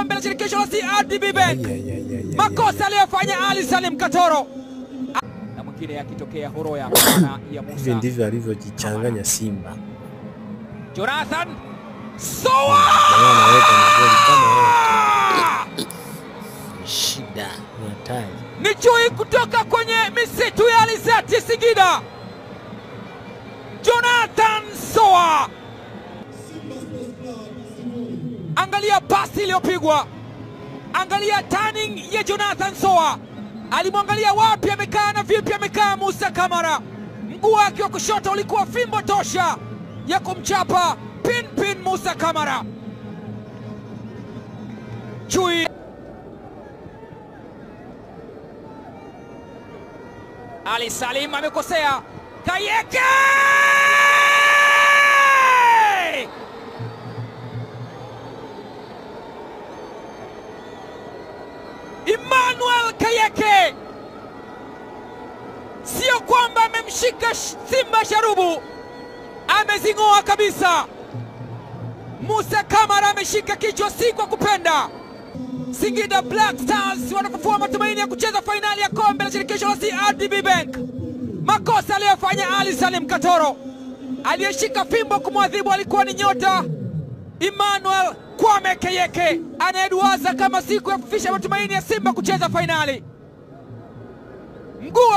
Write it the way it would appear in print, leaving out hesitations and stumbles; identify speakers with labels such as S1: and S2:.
S1: kombe la shirikisho la CRDB Bank. Makosa aliyofanya Ali Salim Katoro. Na mwingine yakitokea Horoya na ya Musa.
S2: Hivi ndivyo alivyojichanganya Simba.
S1: Jonathan Soa!
S2: Shida hatari.
S1: Ni chui kutoka kwenye misitu ya Alizeti Singida. Jonathan Soa. Angalia pasi iliyopigwa. Angalia turning ya Jonathan Soa. Alimwangalia wapi amekaa na vipi amekaa Musa Kamara. Mguu wake wa kushoto ulikuwa fimbo tosha ya kumchapa pin Musa Kamara. Chui Ali Salim amekosea. Kayeke! Emmanuel Kayeke! Sio kwamba amemshika Simba sharubu, amezingoa kabisa. Musa Kamara ameshika kichwa si kwa kupenda. Singida Black Stars wanafufua matumaini ya kucheza fainali ya kombe la shirikisho la CRDB Bank. Makosa aliyofanya Ali Salim Katoro. Aliyeshika fimbo kumwadhibu alikuwa ni nyota Emmanuel Kwame Kayeke, anayeduaza kama siku ya kufisha matumaini ya Simba kucheza fainali. Mguu